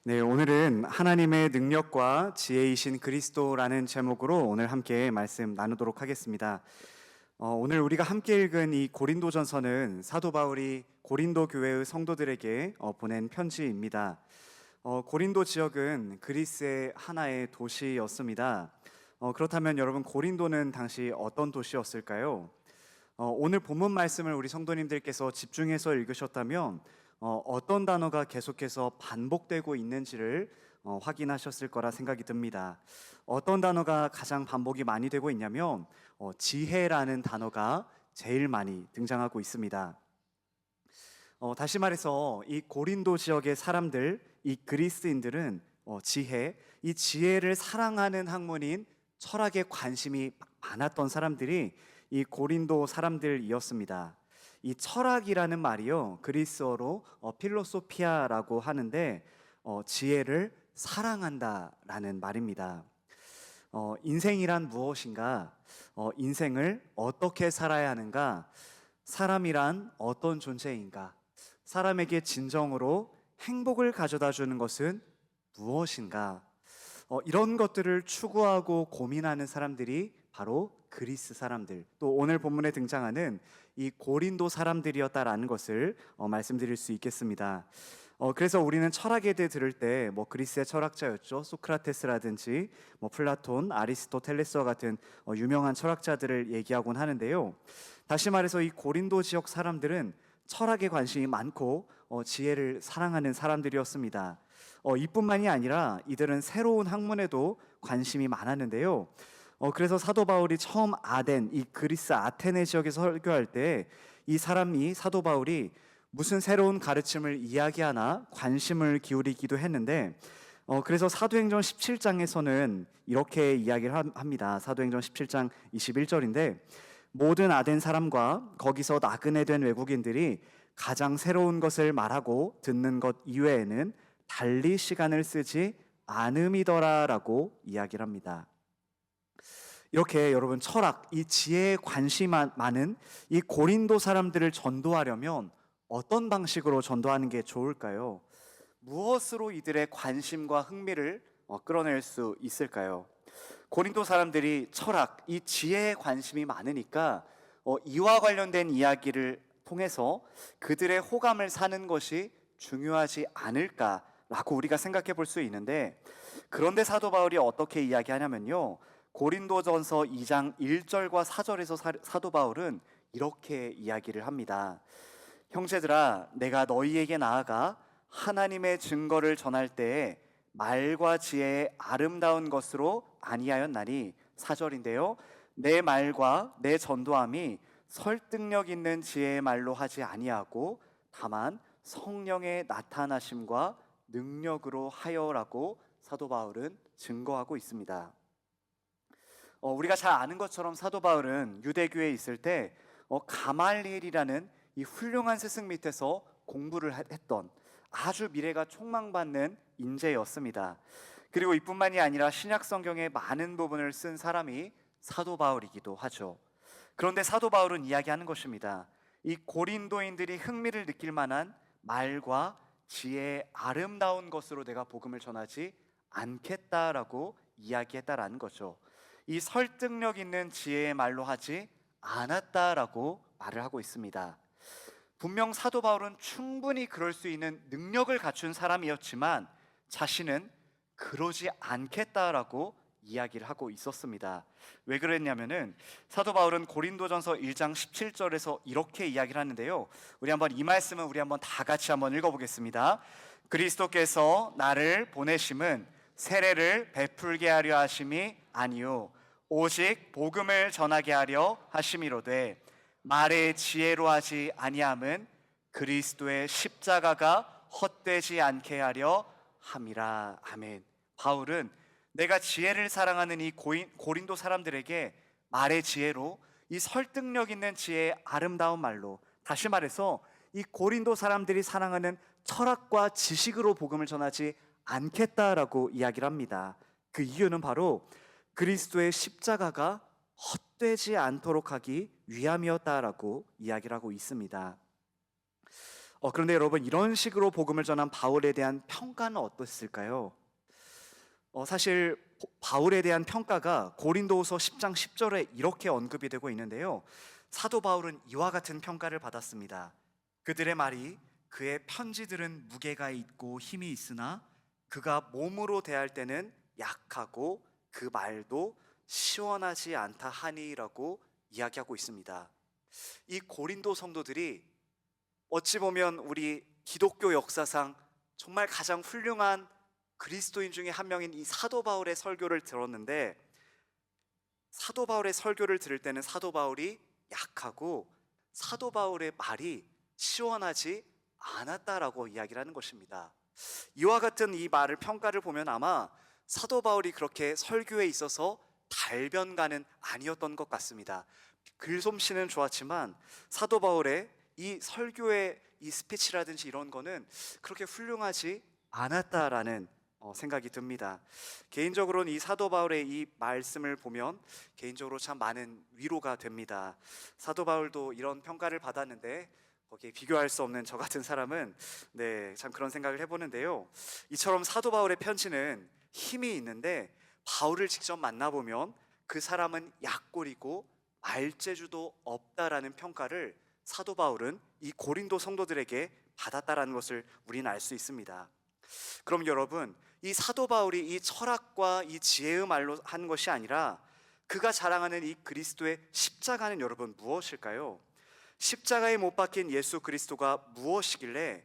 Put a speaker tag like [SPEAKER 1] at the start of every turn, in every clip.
[SPEAKER 1] 네, 오늘은 하나님의 능력과 지혜이신 그리스도라는 제목으로 오늘 함께 말씀 나누도록 하겠습니다. 오늘 우리가 함께 읽은 이 고린도전서는 사도 바울이 고린도 교회의 성도들에게 보낸 편지입니다. 고린도 지역은 그리스의 하나의 도시였습니다. 그렇다면 여러분, 고린도는 당시 어떤 도시였을까요? 오늘 본문 말씀을 우리 성도님들께서 집중해서 읽으셨다면 어떤 단어가 계속해서 반복되고 있는지를 확인하셨을 거라 생각이 듭니다. 어떤 단어가 가장 반복이 많이 되고 있냐면 지혜라는 단어가 제일 많이 등장하고 있습니다. 다시 말해서 이 고린도 지역의 사람들, 이 그리스인들은 이 지혜를 사랑하는 학문인 철학에 관심이 많았던 사람들이 이 고린도 사람들이었습니다. 이 철학이라는 말이요, 그리스어로 필로소피아라고 하는데 지혜를 사랑한다라는 말입니다. 인생이란 무엇인가? 인생을 어떻게 살아야 하는가? 사람이란 어떤 존재인가? 사람에게 진정으로 행복을 가져다 주는 것은 무엇인가? 이런 것들을 추구하고 고민하는 사람들이 바로 그리스 사람들, 또 오늘 본문에 등장하는 이 고린도 사람들이었다라는 것을 말씀드릴 수 있겠습니다. 그래서 우리는 철학에 대해 들을 때 그리스의 철학자였죠, 소크라테스라든지 플라톤, 아리스토텔레스와 같은 유명한 철학자들을 얘기하곤 하는데요. 다시 말해서 이 고린도 지역 사람들은 철학에 관심이 많고 지혜를 사랑하는 사람들이었습니다. 이뿐만이 아니라 이들은 새로운 학문에도 관심이 많았는데요. 그래서 사도 바울이 처음 이 그리스 아테네 지역에서 설교할 때 이 사도 바울이 무슨 새로운 가르침을 이야기하나 관심을 기울이기도 했는데, 그래서 사도행전 17장에서는 이렇게 이야기를 합니다. 사도행전 17장 21절인데, 모든 아덴 사람과 거기서 나그네 된 외국인들이 가장 새로운 것을 말하고 듣는 것 이외에는 달리 시간을 쓰지 않음이더라라고 이야기를 합니다. 이렇게 여러분, 철학, 이 지혜에 관심이 많은 이 고린도 사람들을 전도하려면 어떤 방식으로 전도하는 게 좋을까요? 무엇으로 이들의 관심과 흥미를 끌어낼 수 있을까요? 고린도 사람들이 철학, 이 지혜에 관심이 많으니까 이와 관련된 이야기를 통해서 그들의 호감을 사는 것이 중요하지 않을까라고 우리가 생각해 볼 수 있는데, 그런데 사도 바울이 어떻게 이야기하냐면요, 고린도전서 2장 1절과 4절에서 사도 바울은 이렇게 이야기를 합니다. 형제들아, 내가 너희에게 나아가 하나님의 증거를 전할 때에 말과 지혜의 아름다운 것으로 아니하였나니, 4절인데요, 내 말과 내 전도함이 설득력 있는 지혜의 말로 하지 아니하고 다만 성령의 나타나심과 능력으로 하여라고 사도 바울은 증거하고 있습니다. 우리가 잘 아는 것처럼 사도 바울은 유대교에 있을 때 가말리엘이라는 이 훌륭한 스승 밑에서 공부를 했던 아주 미래가 촉망받는 인재였습니다. 그리고 이뿐만이 아니라 신약 성경의 많은 부분을 쓴 사람이 사도 바울이기도 하죠. 그런데 사도 바울은 이야기하는 것입니다. 이 고린도인들이 흥미를 느낄 만한 말과 지혜의 아름다운 것으로 내가 복음을 전하지 않겠다라고 이야기했다라는 거죠. 이 설득력 있는 지혜의 말로 하지 않았다라고 말을 하고 있습니다. 분명 사도 바울은 충분히 그럴 수 있는 능력을 갖춘 사람이었지만 자신은 그러지 않겠다라고 이야기를 하고 있었습니다. 왜 그랬냐면은 사도 바울은 고린도전서 1장 17절에서 이렇게 이야기를 하는데요, 우리 한번 다 같이 한번 읽어보겠습니다. 그리스도께서 나를 보내심은 세례를 베풀게 하려 하심이 아니요 오직 복음을 전하게 하려 하심이로되, 말의 지혜로 하지 아니함은 그리스도의 십자가가 헛되지 않게 하려 함이라. 아멘. 바울은 내가 지혜를 사랑하는 이 고린도 사람들에게 말의 지혜로, 이 설득력 있는 지혜의 아름다운 말로, 다시 말해서 이 고린도 사람들이 사랑하는 철학과 지식으로 복음을 전하지 않겠다라고 이야기를 합니다. 그 이유는 바로 그리스도의 십자가가 헛되지 않도록 하기 위함이었다라고 이야기를 하고 있습니다. 그런데 여러분, 이런 식으로 복음을 전한 바울에 대한 평가는 어땠을까요? 사실 바울에 대한 평가가 고린도후서 10장 10절에 이렇게 언급이 되고 있는데요. 사도 바울은 이와 같은 평가를 받았습니다. 그들의 말이 그의 편지들은 무게가 있고 힘이 있으나 그가 몸으로 대할 때는 약하고 그 말도 시원하지 않다 하니라고 이야기하고 있습니다. 이 고린도 성도들이 어찌 보면 우리 기독교 역사상 정말 가장 훌륭한 그리스도인 중에 한 명인 이 사도 바울의 설교를 들었는데, 사도 바울의 설교를 들을 때는 사도 바울이 약하고 사도 바울의 말이 시원하지 않았다라고 이야기를 하는 것입니다. 이와 같은 이 말을 평가를 보면 아마 사도 바울이 그렇게 설교에 있어서 달변가는 아니었던 것 같습니다. 글솜씨는 좋았지만 사도 바울의 이 설교의 이 스피치라든지 이런 거는 그렇게 훌륭하지 않았다라는 생각이 듭니다. 개인적으로는 이 사도 바울의 이 말씀을 보면 개인적으로 참 많은 위로가 됩니다. 사도 바울도 이런 평가를 받았는데 거기에 비교할 수 없는 저 같은 사람은 참 그런 생각을 해보는데요. 이처럼 사도 바울의 편지는 힘이 있는데 바울을 직접 만나보면 그 사람은 약골이고 말재주도 없다라는 평가를 사도 바울은 이 고린도 성도들에게 받았다라는 것을 우리는 알 수 있습니다. 그럼 여러분, 이 사도 바울이 이 철학과 이 지혜의 말로 한 것이 아니라 그가 자랑하는 이 그리스도의 십자가는 여러분 무엇일까요? 십자가에 못 박힌 예수 그리스도가 무엇이길래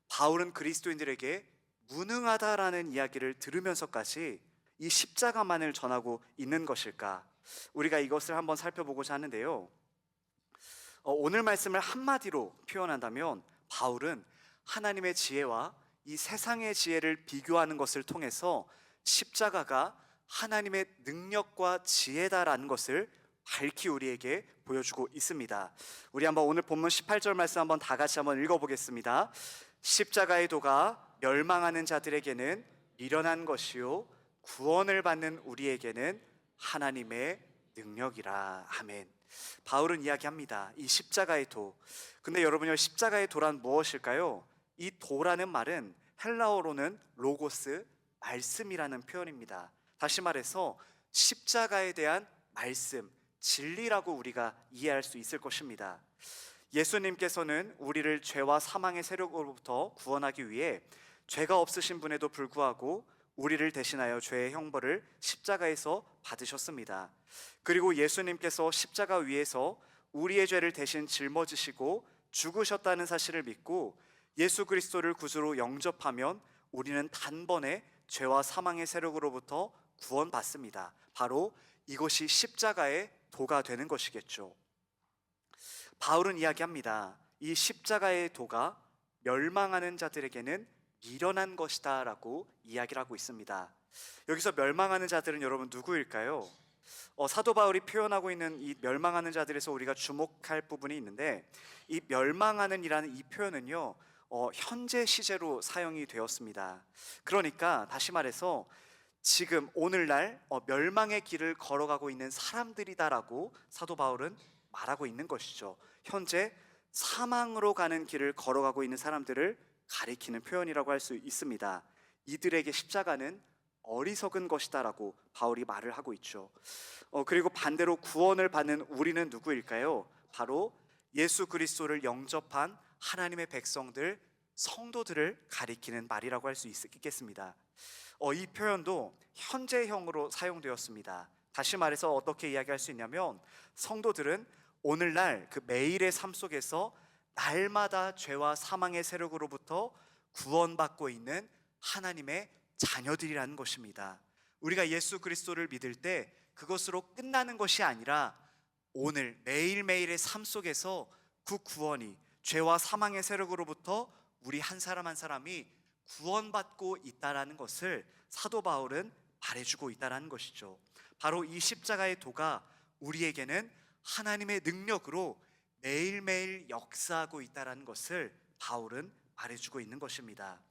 [SPEAKER 1] 바울은 그리스도인들에게 무능하다라는 이야기를 들으면서까지 이 십자가만을 전하고 있는 것일까? 우리가 이것을 한번 살펴보고자 하는데요. 오늘 말씀을 한마디로 표현한다면 바울은 하나님의 지혜와 이 세상의 지혜를 비교하는 것을 통해서 십자가가 하나님의 능력과 지혜다라는 것을 밝히 우리에게 보여주고 있습니다. 우리 한번 오늘 본문 18절 말씀 한번 다 같이 한번 읽어보겠습니다. 십자가의 도가 멸망하는 자들에게는 미련한 것이요 구원을 받는 우리에게는 하나님의 능력이라. 아멘. 바울은 이야기합니다. 이 십자가의 도. 근데 여러분요, 십자가의 도란 무엇일까요? 이 도라는 말은 헬라어로는 로고스, 말씀이라는 표현입니다. 다시 말해서 십자가에 대한 말씀, 진리라고 우리가 이해할 수 있을 것입니다. 예수님께서는 우리를 죄와 사망의 세력으로부터 구원하기 위해 죄가 없으신 분에도 불구하고 우리를 대신하여 죄의 형벌을 십자가에서 받으셨습니다. 그리고 예수님께서 십자가 위에서 우리의 죄를 대신 짊어지시고 죽으셨다는 사실을 믿고 예수 그리스도를 구주로 영접하면 우리는 단번에 죄와 사망의 세력으로부터 구원받습니다. 바로 이것이 십자가의 도가 되는 것이겠죠. 바울은 이야기합니다. 이 십자가의 도가 멸망하는 자들에게는 미련한 것이다 라고 이야기를 하고 있습니다. 여기서 멸망하는 자들은 여러분 누구일까요? 사도 바울이 표현하고 있는 이 멸망하는 자들에서 우리가 주목할 부분이 있는데, 이 멸망하는 이라는 이 표현은요 현재 시제로 사용이 되었습니다. 그러니까 다시 말해서 지금 오늘날 멸망의 길을 걸어가고 있는 사람들이다라고 사도 바울은 말하고 있는 것이죠. 현재 사망으로 가는 길을 걸어가고 있는 사람들을 가리키는 표현이라고 할 수 있습니다. 이들에게 십자가는 어리석은 것이다라고 바울이 말을 하고 있죠. 그리고 반대로 구원을 받는 우리는 누구일까요? 바로 예수 그리스도를 영접한 하나님의 백성들, 성도들을 가리키는 말이라고 할 수 있겠습니다. 이 표현도 현재형으로 사용되었습니다. 다시 말해서 어떻게 이야기할 수 있냐면, 성도들은 오늘날 그 매일의 삶 속에서 날마다 죄와 사망의 세력으로부터 구원받고 있는 하나님의 자녀들이라는 것입니다. 우리가 예수 그리스도를 믿을 때 그것으로 끝나는 것이 아니라 오늘 매일매일의 삶 속에서 그 구원이 죄와 사망의 세력으로부터 우리 한 사람 한 사람이 구원받고 있다라는 것을 사도 바울은 말해주고 있다라는 것이죠. 바로 이 십자가의 도가 우리에게는 하나님의 능력으로 매일매일 역사하고 있다라는 것을 바울은 말해주고 있는 것입니다.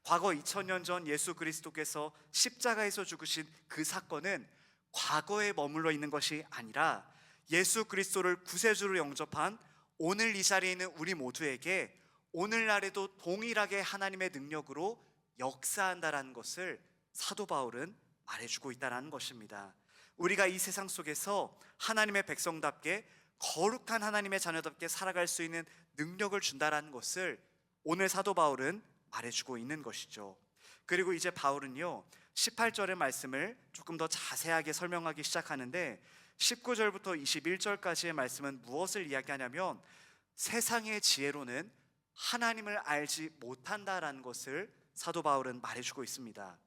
[SPEAKER 1] 과거 2000년 전 예수 그리스도께서 십자가에서 죽으신 그 사건은 과거에 머물러 있는 것이 아니라 예수 그리스도를 구세주로 영접한 오늘 이 자리에 있는 우리 모두에게 오늘날에도 동일하게 하나님의 능력으로 역사한다라는 것을 사도 바울은 말해주고 있다는 것입니다. 우리가 이 세상 속에서 하나님의 백성답게 거룩한 하나님의 자녀답게 살아갈 수 있는 능력을 준다라는 것을 오늘 사도 바울은 말해주고 있는 것이죠. 그리고 이제 바울은요 18절의 말씀을 조금 더 자세하게 설명하기 시작하는데 19절부터 21절까지의 말씀은 무엇을 이야기하냐면 세상의 지혜로는 하나님을 알지 못한다라는 것을 사도 바울은 말해주고 있습니다.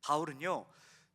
[SPEAKER 1] 바울은요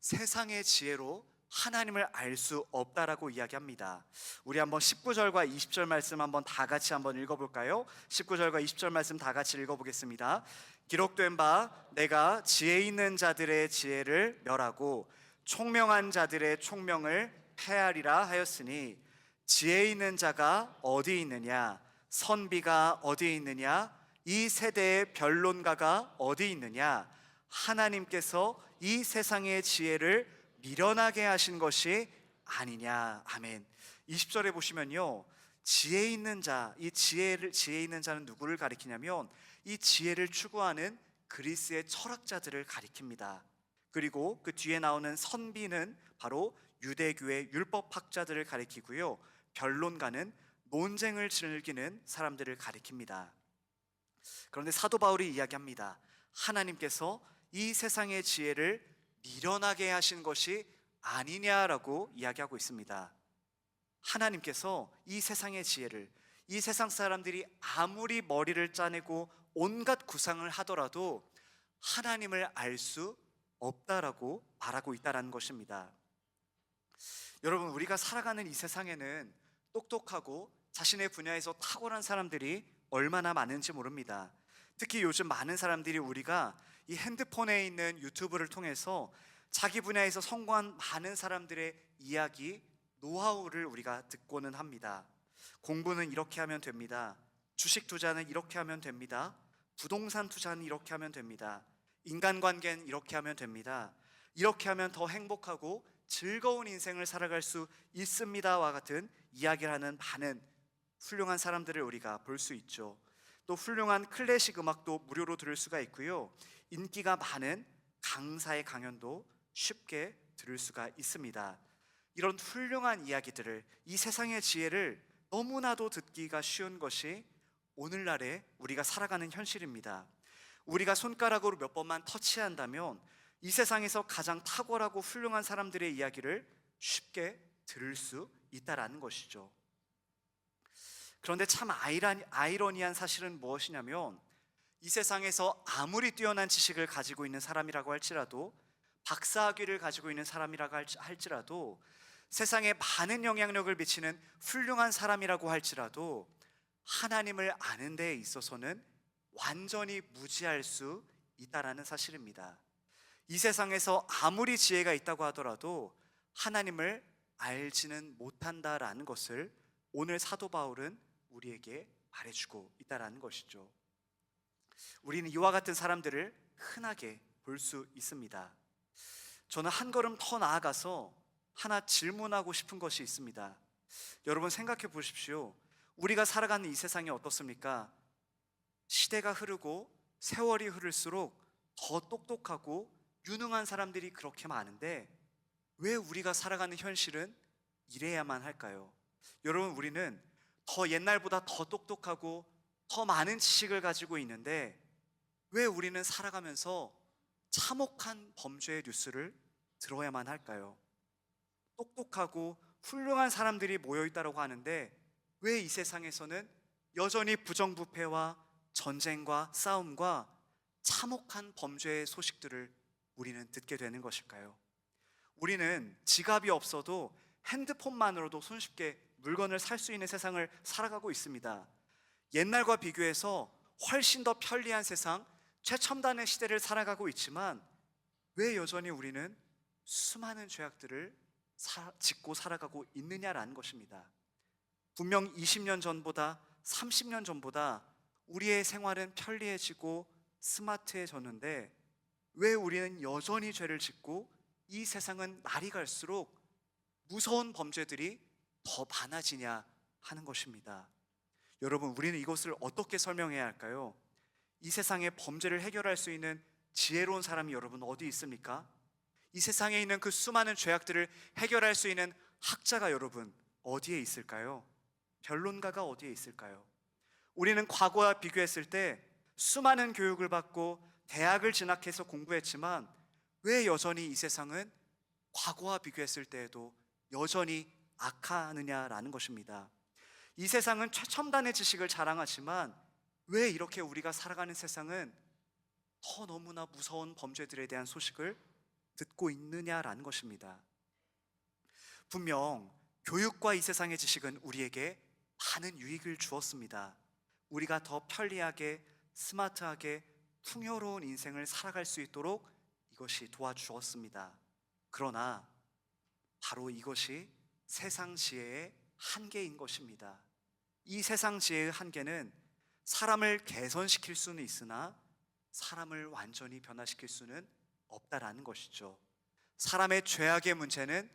[SPEAKER 1] 세상의 지혜로 하나님을 알 수 없다라고 이야기합니다. 우리 한번 19절과 20절 말씀 한번 다 같이 한번 읽어볼까요? 19절과 20절 말씀 다 같이 읽어보겠습니다. 기록된 바 내가 지혜 있는 자들의 지혜를 멸하고 총명한 자들의 총명을 패하리라 하였으니 지혜 있는 자가 어디 있느냐? 선비가 어디 있느냐? 이 세대의 변론가가 어디 있느냐? 하나님께서 이 세상의 지혜를 미련하게 하신 것이 아니냐. 아멘. 20절에 보시면요 지혜 있는 자, 이 지혜 있는 자는 누구를 가리키냐면 이 지혜를 추구하는 그리스의 철학자들을 가리킵니다. 그리고 그 뒤에 나오는 선비는 바로 유대교의 율법학자들을 가리키고요 변론가는 논쟁을 즐기는 사람들을 가리킵니다. 그런데 사도 바울이 이야기합니다. 하나님께서 이 세상의 지혜를 미련하게 하신 것이 아니냐라고 이야기하고 있습니다. 하나님께서 이 세상의 지혜를, 이 세상 사람들이 아무리 머리를 짜내고 온갖 구상을 하더라도 하나님을 알 수 없다라고 말하고 있다는 것입니다. 여러분, 우리가 살아가는 이 세상에는 똑똑하고 자신의 분야에서 탁월한 사람들이 얼마나 많은지 모릅니다. 특히 요즘 많은 사람들이 우리가 이 핸드폰에 있는 유튜브를 통해서 자기 분야에서 성공한 많은 사람들의 이야기, 노하우를 우리가 듣고는 합니다. 공부는 이렇게 하면 됩니다. 주식 투자는 이렇게 하면 됩니다. 부동산 투자는 이렇게 하면 됩니다. 인간관계는 이렇게 하면 됩니다. 이렇게 하면 더 행복하고 즐거운 인생을 살아갈 수 있습니다와 같은 이야기를 하는 많은 훌륭한 사람들을 우리가 볼 수 있죠. 또 훌륭한 클래식 음악도 무료로 들을 수가 있고요 인기가 많은 강사의 강연도 쉽게 들을 수가 있습니다. 이런 훌륭한 이야기들을, 이 세상의 지혜를 너무나도 듣기가 쉬운 것이 오늘날에 우리가 살아가는 현실입니다. 우리가 손가락으로 몇 번만 터치한다면 이 세상에서 가장 탁월하고 훌륭한 사람들의 이야기를 쉽게 들을 수 있다라는 것이죠. 그런데 참 아이러니한 사실은 무엇이냐면 이 세상에서 아무리 뛰어난 지식을 가지고 있는 사람이라고 할지라도, 박사학위를 가지고 있는 사람이라고 할지라도, 세상에 많은 영향력을 미치는 훌륭한 사람이라고 할지라도 하나님을 아는 데에 있어서는 완전히 무지할 수 있다라는 사실입니다. 이 세상에서 아무리 지혜가 있다고 하더라도 하나님을 알지는 못한다라는 것을 오늘 사도 바울은 우리에게 말해주고 있다라는 것이죠. 우리는 이와 같은 사람들을 흔하게 볼 수 있습니다. 저는 한 걸음 더 나아가서 하나 질문하고 싶은 것이 있습니다. 여러분 생각해 보십시오. 우리가 살아가는 이 세상이 어떻습니까? 시대가 흐르고 세월이 흐를수록 더 똑똑하고 유능한 사람들이 그렇게 많은데 왜 우리가 살아가는 현실은 이래야만 할까요? 여러분, 우리는 더 옛날보다 더 똑똑하고 더 많은 지식을 가지고 있는데 왜 우리는 살아가면서 참혹한 범죄의 뉴스를 들어야만 할까요? 똑똑하고 훌륭한 사람들이 모여있다고 하는데 왜 이 세상에서는 여전히 부정부패와 전쟁과 싸움과 참혹한 범죄의 소식들을 우리는 듣게 되는 것일까요? 우리는 지갑이 없어도 핸드폰만으로도 손쉽게 물건을 살 수 있는 세상을 살아가고 있습니다. 옛날과 비교해서 훨씬 더 편리한 세상, 최첨단의 시대를 살아가고 있지만 왜 여전히 우리는 수많은 죄악들을 짓고 살아가고 있느냐라는 것입니다. 분명 20년 전보다 30년 전보다 우리의 생활은 편리해지고 스마트해졌는데 왜 우리는 여전히 죄를 짓고 이 세상은 날이 갈수록 무서운 범죄들이 더 많아지냐 하는 것입니다. 여러분, 우리는 이것을 어떻게 설명해야 할까요? 이 세상의 범죄를 해결할 수 있는 지혜로운 사람이 여러분 어디 있습니까? 이 세상에 있는 그 수많은 죄악들을 해결할 수 있는 학자가 여러분 어디에 있을까요? 변론가가 어디에 있을까요? 우리는 과거와 비교했을 때 수많은 교육을 받고 대학을 진학해서 공부했지만 왜 여전히 이 세상은 과거와 비교했을 때에도 여전히 악하느냐라는 것입니다. 이 세상은 최첨단의 지식을 자랑하지만 왜 이렇게 우리가 살아가는 세상은 더 너무나 무서운 범죄들에 대한 소식을 듣고 있느냐라는 것입니다. 분명 교육과 이 세상의 지식은 우리에게 많은 유익을 주었습니다. 우리가 더 편리하게, 스마트하게, 풍요로운 인생을 살아갈 수 있도록 이것이 도와주었습니다. 그러나 바로 이것이 세상 지혜의 한계인 것입니다. 이 세상 지혜의 한계는 사람을 개선시킬 수는 있으나 사람을 완전히 변화시킬 수는 없다라는 것이죠. 사람의 죄악의 문제는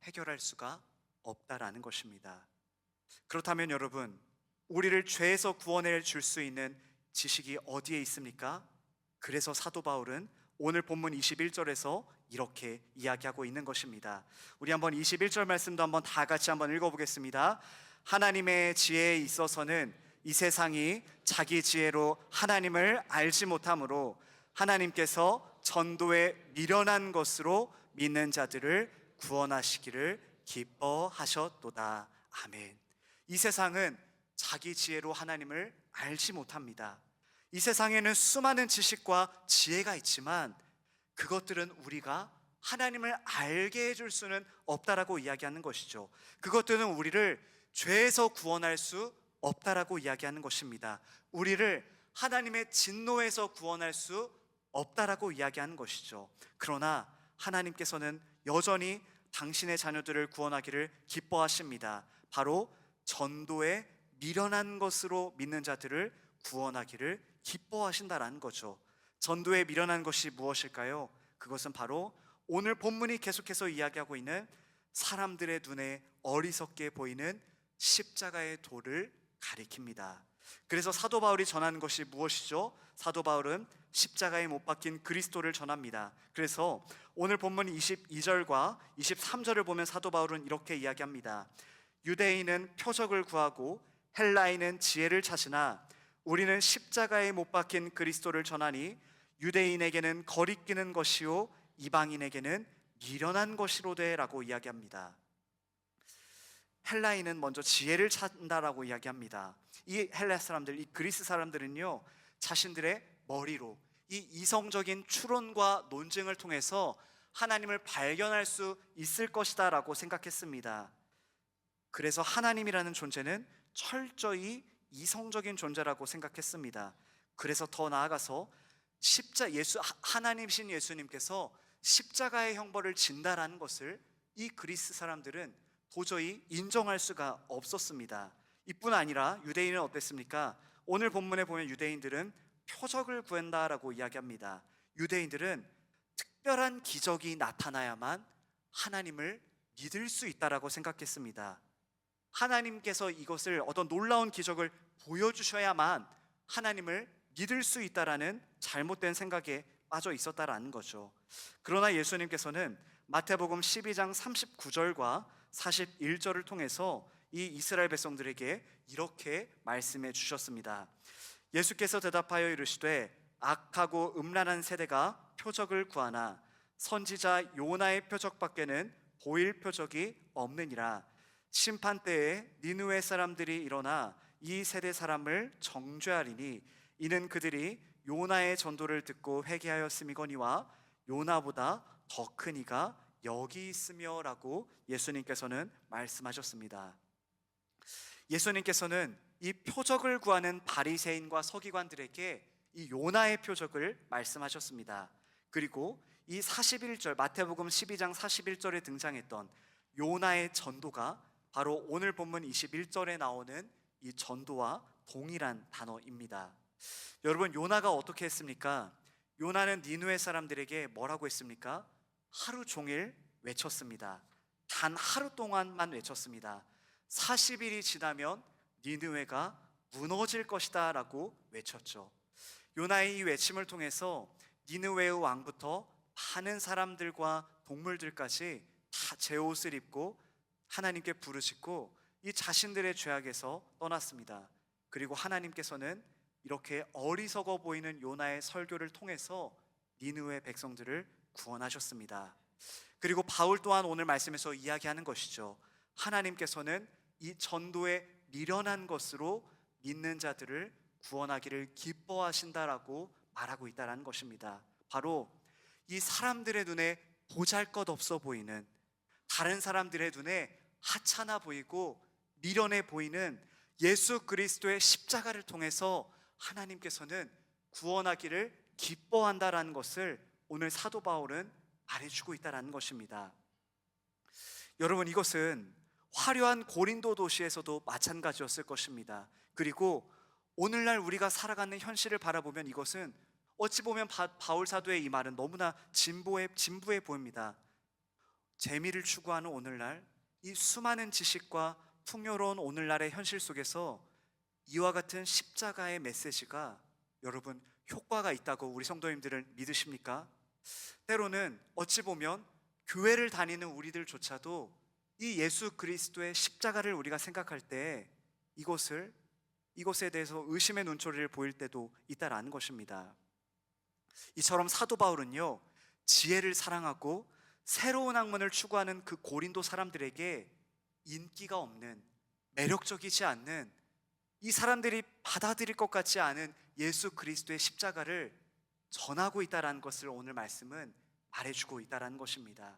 [SPEAKER 1] 해결할 수가 없다라는 것입니다. 그렇다면 여러분, 우리를 죄에서 구원해 줄 수 있는 지식이 어디에 있습니까? 그래서 사도 바울은 오늘 본문 21절에서 이렇게 이야기하고 있는 것입니다. 우리 한번 21절 말씀도 한번 다 같이 한번 읽어보겠습니다. 하나님의 지혜에 있어서는 이 세상이 자기 지혜로 하나님을 알지 못하므로 하나님께서 전도에 미련한 것으로 믿는 자들을 구원하시기를 기뻐하셨도다. 아멘. 이 세상은 자기 지혜로 하나님을 알지 못합니다. 이 세상에는 수많은 지식과 지혜가 있지만 그것들은 우리가 하나님을 알게 해줄 수는 없다라고 이야기하는 것이죠. 그것들은 우리를 죄에서 구원할 수 없다라고 이야기하는 것입니다. 우리를 하나님의 진노에서 구원할 수 없다라고 이야기하는 것이죠. 그러나 하나님께서는 여전히 당신의 자녀들을 구원하기를 기뻐하십니다. 바로 전도에 미련한 것으로 믿는 자들을 구원하기를 기뻐하신다라는 거죠. 전도에 미련한 것이 무엇일까요? 그것은 바로 오늘 본문이 계속해서 이야기하고 있는 사람들의 눈에 어리석게 보이는 십자가의 도를 가리킵니다. 그래서 사도 바울이 전하는 것이 무엇이죠? 사도 바울은 십자가에 못 박힌 그리스도를 전합니다. 그래서 오늘 본문 22절과 23절을 보면 사도 바울은 이렇게 이야기합니다. 유대인은 표적을 구하고 헬라인은 지혜를 찾으나 우리는 십자가에 못 박힌 그리스도를 전하니 유대인에게는 거리끼는 것이요 이방인에게는 미련한 것이로되라고 이야기합니다. 헬라인은 먼저 지혜를 찾는다라고 이야기합니다. 이 헬라 사람들, 이 그리스 사람들은요, 자신들의 머리로 이 이성적인 추론과 논증을 통해서 하나님을 발견할 수 있을 것이다 라고 생각했습니다. 그래서 하나님이라는 존재는 철저히 이성적인 존재라고 생각했습니다. 그래서 더 나아가서 하나님이신 예수님께서 십자가의 형벌을 진다라는 것을 이 그리스 사람들은 도저히 인정할 수가 없었습니다. 이뿐 아니라 유대인은 어땠습니까? 오늘 본문에 보면 유대인들은 표적을 구한다라고 이야기합니다. 유대인들은 특별한 기적이 나타나야만 하나님을 믿을 수 있다라고 생각했습니다. 하나님께서 이것을 어떤 놀라운 기적을 보여주셔야만 하나님을 믿을 수 있다라는 잘못된 생각에 빠져 있었다라는 거죠. 그러나 예수님께서는 마태복음 12장 39절과 41절을 통해서 이 이스라엘 백성들에게 이렇게 말씀해 주셨습니다. 예수께서 대답하여 이르시되 악하고 음란한 세대가 표적을 구하나 선지자 요나의 표적밖에는 보일 표적이 없느니라. 심판 때에 니느웨 사람들이 일어나 이 세대 사람을 정죄하리니 이는 그들이 요나의 전도를 듣고 회개하였음이거니와 요나보다 더 큰 이가 여기 있으며 라고 예수님께서는 말씀하셨습니다. 예수님께서는 이 표적을 구하는 바리새인과 서기관들에게 이 요나의 표적을 말씀하셨습니다. 그리고 이 41절 마태복음 12장 41절에 등장했던 요나의 전도가 바로 오늘 본문 21절에 나오는 이 전도와 동일한 단어입니다. 여러분, 요나가 어떻게 했습니까? 요나는 니느웨 사람들에게 뭐라고 했습니까? 하루 종일 외쳤습니다. 단 하루 동안만 외쳤습니다. 40일이 지나면 니느웨가 무너질 것이다 라고 외쳤죠. 요나의 이 외침을 통해서 니느웨의 왕부터 많은 사람들과 동물들까지 다 제 옷을 입고 하나님께 부르짖고 이 자신들의 죄악에서 떠났습니다. 그리고 하나님께서는 이렇게 어리석어 보이는 요나의 설교를 통해서 니느웨 백성들을 구원하셨습니다. 그리고 바울 또한 오늘 말씀에서 이야기하는 것이죠. 하나님께서는 이 전도에 미련한 것으로 믿는 자들을 구원하기를 기뻐하신다라고 말하고 있다는 것입니다. 바로 이 사람들의 눈에 보잘것없어 보이는, 다른 사람들의 눈에 하찮아 보이고 미련해 보이는 예수 그리스도의 십자가를 통해서 하나님께서는 구원하기를 기뻐한다라는 것을 오늘 사도 바울은 말해주고 있다는 것입니다. 여러분, 이것은 화려한 고린도 도시에서도 마찬가지였을 것입니다. 그리고 오늘날 우리가 살아가는 현실을 바라보면 이것은 어찌 보면 바울 사도의 이 말은 너무나 진부해 보입니다. 재미를 추구하는 오늘날, 이 수많은 지식과 풍요로운 오늘날의 현실 속에서 이와 같은 십자가의 메시지가 여러분 효과가 있다고 우리 성도님들은 믿으십니까? 때로는 어찌 보면 교회를 다니는 우리들조차도 이 예수 그리스도의 십자가를 우리가 생각할 때 이것에 대해서 의심의 눈초리를 보일 때도 있다라는 것입니다. 이처럼 사도 바울은요, 지혜를 사랑하고 새로운 학문을 추구하는 그 고린도 사람들에게 인기가 없는, 매력적이지 않는, 이 사람들이 받아들일 것 같지 않은 예수 그리스도의 십자가를 전하고 있다는 것을 오늘 말씀은 말해주고 있다는 것입니다.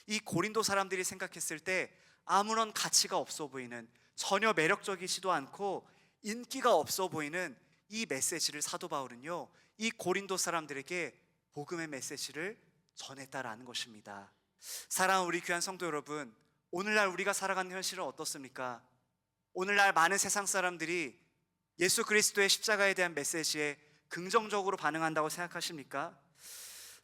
[SPEAKER 1] 이 고린도 사람들이 생각했을 때 아무런 가치가 없어 보이는, 전혀 매력적이지도 않고 인기가 없어 보이는 이 메시지를 사도 바울은요, 이 고린도 사람들에게 복음의 메시지를 전했다라는 것입니다. 사랑하는 우리 귀한 성도 여러분, 오늘날 우리가 살아가는 현실은 어떻습니까? 오늘날 많은 세상 사람들이 예수 그리스도의 십자가에 대한 메시지에 긍정적으로 반응한다고 생각하십니까?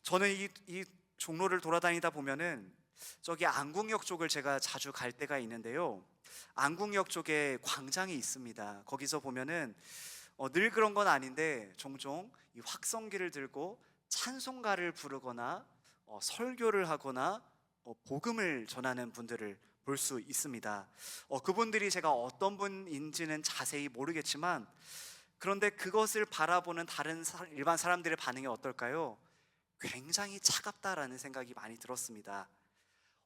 [SPEAKER 1] 저는 이 종로를 돌아다니다 보면은 저기 안국역 쪽을 제가 자주 갈 때가 있는데요, 안국역 쪽에 광장이 있습니다. 거기서 보면은 늘 그런 건 아닌데 종종 이 확성기를 들고 찬송가를 부르거나 설교를 하거나 복음을 전하는 분들을 볼 수 있습니다. 그분들이 제가 어떤 분인지는 자세히 모르겠지만, 그런데 그것을 바라보는 다른 일반 사람들의 반응이 어떨까요? 굉장히 차갑다라는 생각이 많이 들었습니다.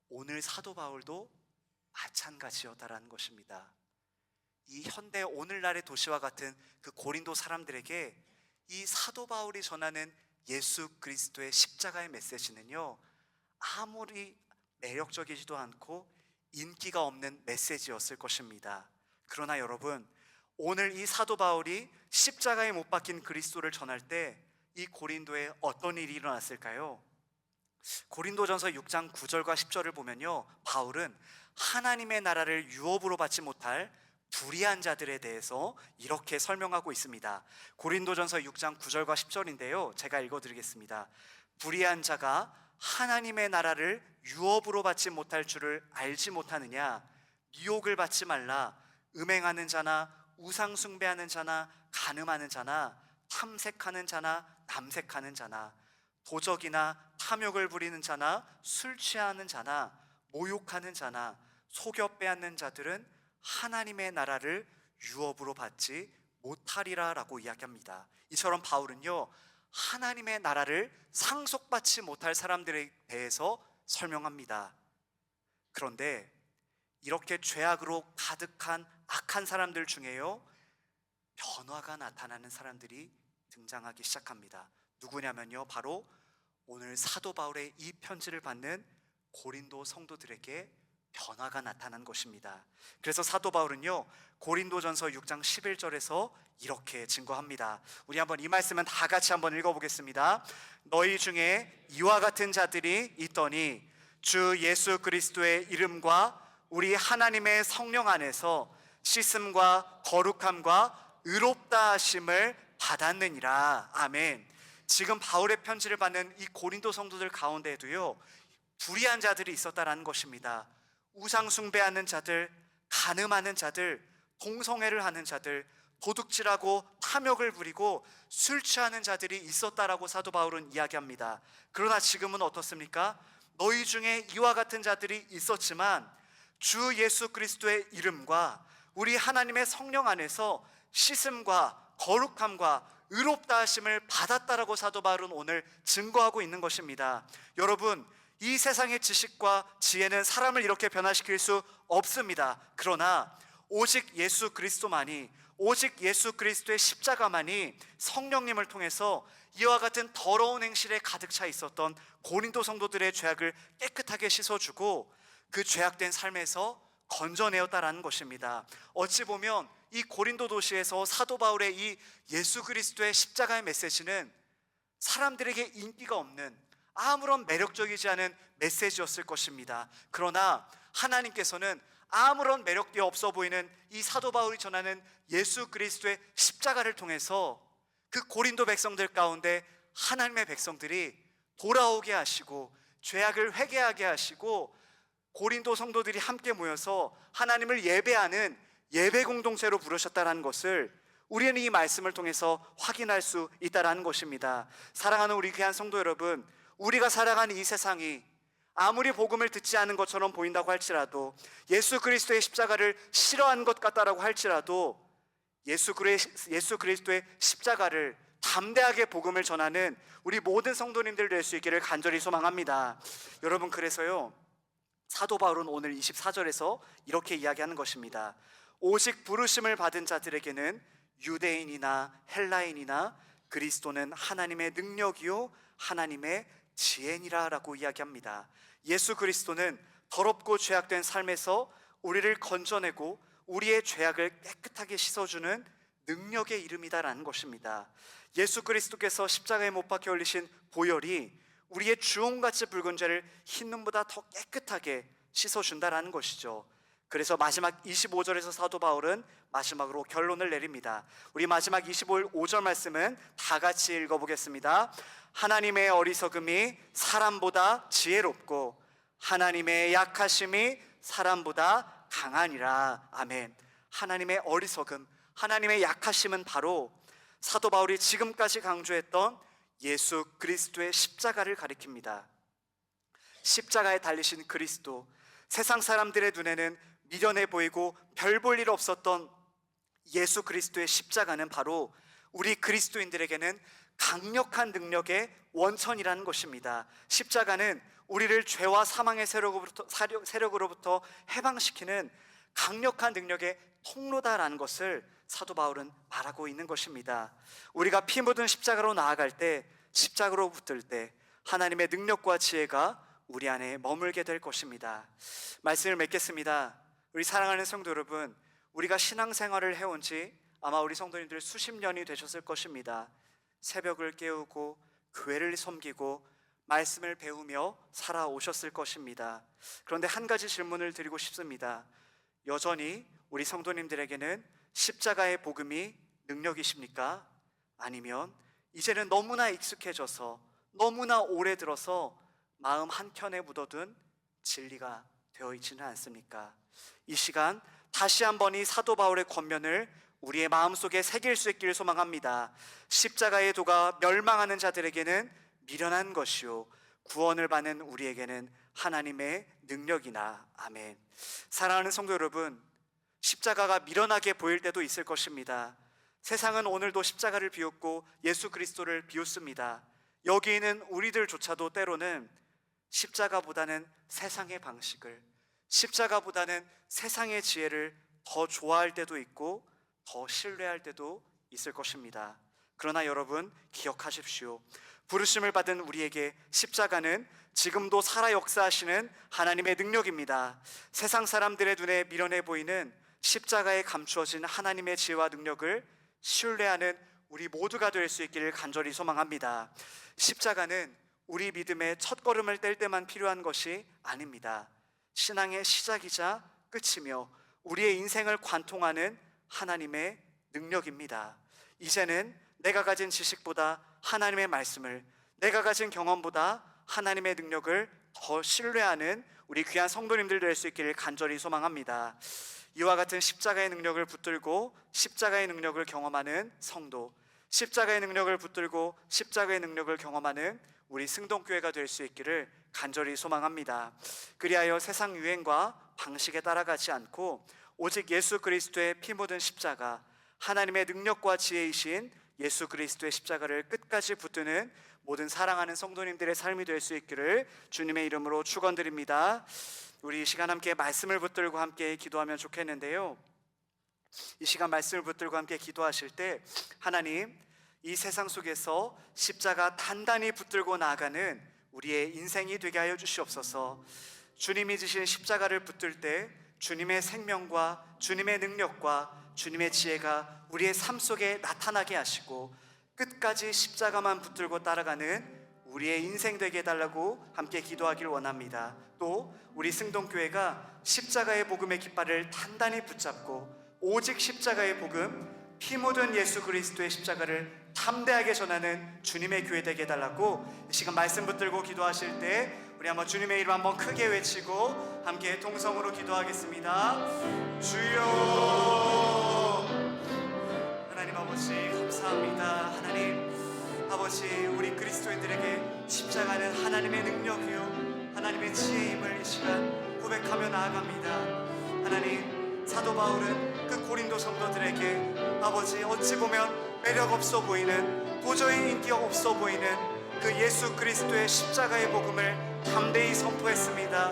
[SPEAKER 1] 오늘 사도 바울도 마찬가지였다라는 것입니다. 이 현대 오늘날의 도시와 같은 그 고린도 사람들에게 이 사도 바울이 전하는 예수 그리스도의 십자가의 메시지는요, 아무리 매력적이지도 않고 인기가 없는 메시지였을 것입니다. 그러나 여러분, 오늘 이 사도 바울이 십자가에 못 박힌 그리스도를 전할 때 이 고린도에 어떤 일이 일어났을까요? 고린도전서 6장 9절과 10절을 보면요, 바울은 하나님의 나라를 유업으로 받지 못할 불의한 자들에 대해서 이렇게 설명하고 있습니다. 고린도전서 6장 9절과 10절인데요, 제가 읽어드리겠습니다. 불의한 자가 하나님의 나라를 유업으로 받지 못할 줄을 알지 못하느냐? 미혹을 받지 말라. 음행하는 자나 우상 숭배하는 자나 간음하는 자나 탐색하는 자나 남색하는 자나 도적이나 탐욕을 부리는 자나 술 취하는 자나 모욕하는 자나 속여 빼앗는 자들은 하나님의 나라를 유업으로 받지 못하리라 라고 이야기합니다. 이처럼 바울은요, 하나님의 나라를 상속받지 못할 사람들에 대해서 설명합니다. 그런데 이렇게 죄악으로 가득한 악한 사람들 중에요, 변화가 나타나는 사람들이 등장하기 시작합니다. 누구냐면요, 바로 오늘 사도 바울의 이 편지를 받는 고린도 성도들에게 변화가 나타난 것입니다. 그래서 사도 바울은요, 고린도전서 6장 11절에서 이렇게 증거합니다. 우리 한번 이 말씀은 다 같이 한번 읽어보겠습니다. 너희 중에 이와 같은 자들이 있더니 주 예수 그리스도의 이름과 우리 하나님의 성령 안에서 씻음과 거룩함과 의롭다 하심을 받았느니라. 아멘. 지금 바울의 편지를 받는 이 고린도 성도들 가운데에도요, 불의한 자들이 있었다라는 것입니다. 우상 숭배하는 자들, 간음하는 자들, 동성애를 하는 자들, 도둑질하고 탐욕을 부리고 술 취하는 자들이 있었다라고 사도 바울은 이야기합니다. 그러나 지금은 어떻습니까? 너희 중에 이와 같은 자들이 있었지만 주 예수 그리스도의 이름과 우리 하나님의 성령 안에서 씻음과 거룩함과 의롭다 하심을 받았다라고 사도 바울은 오늘 증거하고 있는 것입니다. 여러분, 이 세상의 지식과 지혜는 사람을 이렇게 변화시킬 수 없습니다. 그러나 오직 예수 그리스도만이, 오직 예수 그리스도의 십자가만이 성령님을 통해서 이와 같은 더러운 행실에 가득 차 있었던 고린도 성도들의 죄악을 깨끗하게 씻어주고 그 죄악된 삶에서 건져내었다라는 것입니다. 어찌 보면 이 고린도 도시에서 사도 바울의 이 예수 그리스도의 십자가의 메시지는 사람들에게 인기가 없는, 아무런 매력적이지 않은 메시지였을 것입니다. 그러나 하나님께서는 아무런 매력이 없어 보이는 이 사도 바울이 전하는 예수 그리스도의 십자가를 통해서 그 고린도 백성들 가운데 하나님의 백성들이 돌아오게 하시고 죄악을 회개하게 하시고 고린도 성도들이 함께 모여서 하나님을 예배하는 예배 공동체로 부르셨다는 것을 우리는 이 말씀을 통해서 확인할 수 있다는 것입니다. 사랑하는 우리 귀한 성도 여러분, 우리가 살아가는 이 세상이 아무리 복음을 듣지 않은 것처럼 보인다고 할지라도, 예수 그리스도의 십자가를 싫어하는 것 같다라고 할지라도 예수 그리스도의 십자가를 담대하게 복음을 전하는 우리 모든 성도님들 될 수 있기를 간절히 소망합니다. 여러분, 그래서요, 사도 바울은 오늘 24절에서 이렇게 이야기하는 것입니다. 오직 부르심을 받은 자들에게는 유대인이나 헬라인이나 그리스도는 하나님의 능력이요 하나님의 지혜니라 라고 이야기합니다. 예수 그리스도는 더럽고 죄악된 삶에서 우리를 건져내고 우리의 죄악을 깨끗하게 씻어주는 능력의 이름이다라는 것입니다. 예수 그리스도께서 십자가에 못 박혀 올리신 보혈이 우리의 주홍같이 붉은 죄를 흰눈보다 더 깨끗하게 씻어준다라는 것이죠. 그래서 마지막 25절에서 사도 바울은 마지막으로 결론을 내립니다. 우리 마지막 25절 말씀은 다 같이 읽어보겠습니다. 하나님의 어리석음이 사람보다 지혜롭고 하나님의 약하심이 사람보다 강하니라. 아멘. 하나님의 어리석음, 하나님의 약하심은 바로 사도 바울이 지금까지 강조했던 예수 그리스도의 십자가를 가리킵니다. 십자가에 달리신 그리스도, 세상 사람들의 눈에는 미련해 보이고 별 볼 일 없었던 예수 그리스도의 십자가는 바로 우리 그리스도인들에게는 강력한 능력의 원천이라는 것입니다. 십자가는 우리를 죄와 사망의 세력으로부터 해방시키는 강력한 능력의 통로다라는 것을 사도 바울은 말하고 있는 것입니다. 우리가 피 묻은 십자가로 나아갈 때, 십자가로 붙들 때 하나님의 능력과 지혜가 우리 안에 머물게 될 것입니다. 말씀을 맺겠습니다. 우리 사랑하는 성도 여러분, 우리가 신앙생활을 해온 지 아마 우리 성도님들 수십 년이 되셨을 것입니다. 새벽을 깨우고 교회를 섬기고 말씀을 배우며 살아오셨을 것입니다. 그런데 한 가지 질문을 드리고 싶습니다. 여전히 우리 성도님들에게는 십자가의 복음이 능력이십니까? 아니면 이제는 너무나 익숙해져서 너무나 오래 들어서 마음 한켠에 묻어둔 진리가 되어 있지는 않습니까? 이 시간 다시 한번 이 사도 바울의 권면을 우리의 마음속에 새길 수 있기를 소망합니다. 십자가의 도가 멸망하는 자들에게는 미련한 것이요 구원을 받는 우리에게는 하나님의 능력이나. 아멘. 사랑하는 성도 여러분, 십자가가 미련하게 보일 때도 있을 것입니다. 세상은 오늘도 십자가를 비웃고 예수 그리스도를 비웃습니다. 여기 있는 우리들조차도 때로는 십자가보다는 세상의 방식을, 십자가보다는 세상의 지혜를 더 좋아할 때도 있고 더 신뢰할 때도 있을 것입니다. 그러나 여러분, 기억하십시오. 부르심을 받은 우리에게 십자가는 지금도 살아 역사하시는 하나님의 능력입니다. 세상 사람들의 눈에 미련해 보이는 십자가에 감추어진 하나님의 지혜와 능력을 신뢰하는 우리 모두가 될 수 있기를 간절히 소망합니다. 십자가는 우리 믿음의 첫걸음을 뗄 때만 필요한 것이 아닙니다. 신앙의 시작이자 끝이며 우리의 인생을 관통하는 하나님의 능력입니다. 이제는 내가 가진 지식보다 하나님의 말씀을, 내가 가진 경험보다 하나님의 능력을 더 신뢰하는 우리 귀한 성도님들 될 수 있기를 간절히 소망합니다. 이와 같은 십자가의 능력을 붙들고 십자가의 능력을 경험하는 성도, 십자가의 능력을 붙들고 십자가의 능력을 경험하는 우리 승동교회가 될 수 있기를 간절히 소망합니다. 그리하여 세상 유행과 방식에 따라가지 않고 오직 예수 그리스도의 피 묻은 십자가, 하나님의 능력과 지혜이신 예수 그리스도의 십자가를 끝까지 붙드는 모든 사랑하는 성도님들의 삶이 될 수 있기를 주님의 이름으로 축원드립니다. 우리 이 시간 함께 말씀을 붙들고 함께 기도하면 좋겠는데요, 이 시간 말씀을 붙들고 함께 기도하실 때 하나님, 이 세상 속에서 십자가 단단히 붙들고 나아가는 우리의 인생이 되게 하여 주시옵소서. 주님이 지신 십자가를 붙들 때 주님의 생명과 주님의 능력과 주님의 지혜가 우리의 삶 속에 나타나게 하시고 끝까지 십자가만 붙들고 따라가는 우리의 인생 되게 해달라고 함께 기도하길 원합니다. 또 우리 승동교회가 십자가의 복음의 깃발을 단단히 붙잡고 오직 십자가의 복음, 피 묻은 예수 그리스도의 십자가를 담대하게 전하는 주님의 교회 되게 해달라고 이 시간 말씀 붙들고 기도하실 때 우리 한번 주님의 이름 한번 크게 외치고 함께 동성으로 기도하겠습니다. 주여, 하나님 아버지 감사합니다. 하나님 아버지, 우리 그리스도인들에게 십자가는 하나님의 능력이요 하나님의 지혜임을 이 시간 고백하며 나아갑니다. 하나님, 사도 바울은 그 고린도 성도들에게 아버지, 어찌 보면 매력 없어 보이는, 도저히 인기가 없어 보이는 그 예수 그리스도의 십자가의 복음을 담대히 선포했습니다.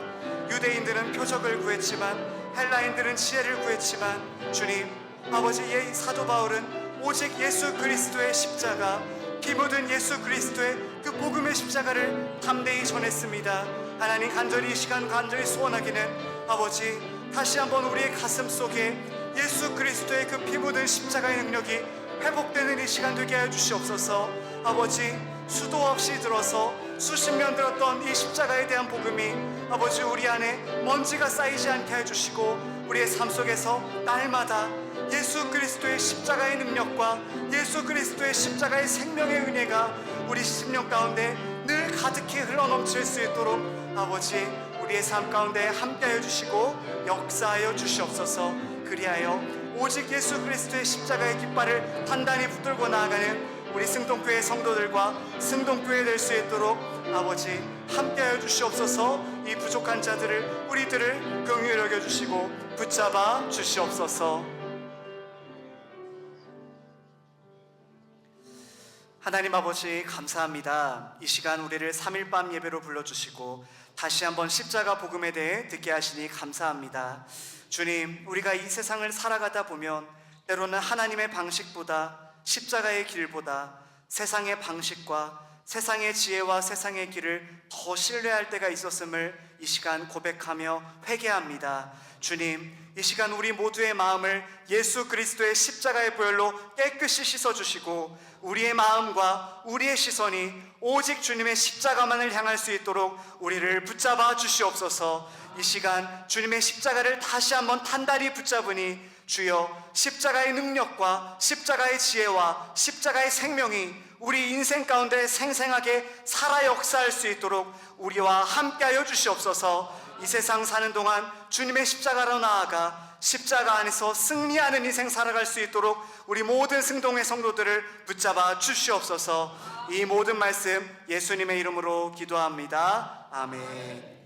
[SPEAKER 1] 유대인들은 표적을 구했지만, 헬라인들은 지혜를 구했지만, 주님 아버지, 사도 바울은 오직 예수 그리스도의 십자가, 피 묻은 예수 그리스도의 그 복음의 십자가를 담대히 전했습니다. 하나님, 간절히 이 시간 간절히 소원하기는 아버지, 다시 한번 우리의 가슴 속에 예수 그리스도의 그 피 묻은 십자가의 능력이 회복되는 이 시간 되게 하여 주시옵소서. 아버지, 수도 없이 들어서 수십 년 들었던 이 십자가에 대한 복음이 아버지, 우리 안에 먼지가 쌓이지 않게 해주시고 우리의 삶 속에서 날마다 예수 그리스도의 십자가의 능력과 예수 그리스도의 십자가의 생명의 은혜가 우리 심령 가운데 늘 가득히 흘러넘칠 수 있도록 아버지, 우리의 삶 가운데 함께하여 주시고 역사하여 주시옵소서. 그리하여 오직 예수 그리스도의 십자가의 깃발을 단단히 붙들고 나아가는 우리 승동교회 성도들과 승동교회 될 수 있도록 아버지 함께하여 주시옵소서. 이 부족한 자들을, 우리들을 긍휼히 여겨주시고 붙잡아 주시옵소서. 하나님 아버지 감사합니다. 이 시간 우리를 3일 밤 예배로 불러주시고 다시 한번 십자가 복음에 대해 듣게 하시니 감사합니다. 주님, 우리가 이 세상을 살아가다 보면 때로는 하나님의 방식보다, 십자가의 길보다 세상의 방식과 세상의 지혜와 세상의 길을 더 신뢰할 때가 있었음을 이 시간 고백하며 회개합니다. 주님, 이 시간 우리 모두의 마음을 예수 그리스도의 십자가의 보혈로 깨끗이 씻어주시고 우리의 마음과 우리의 시선이 오직 주님의 십자가만을 향할 수 있도록 우리를 붙잡아 주시옵소서. 이 시간 주님의 십자가를 다시 한번 단단히 붙잡으니 주여, 십자가의 능력과 십자가의 지혜와 십자가의 생명이 우리 인생 가운데 생생하게 살아 역사할 수 있도록 우리와 함께하여 주시옵소서. 이 세상 사는 동안 주님의 십자가로 나아가 십자가 안에서 승리하는 인생 살아갈 수 있도록 우리 모든 승동의 성도들을 붙잡아 주시옵소서. 이 모든 말씀 예수님의 이름으로 기도합니다. 아멘.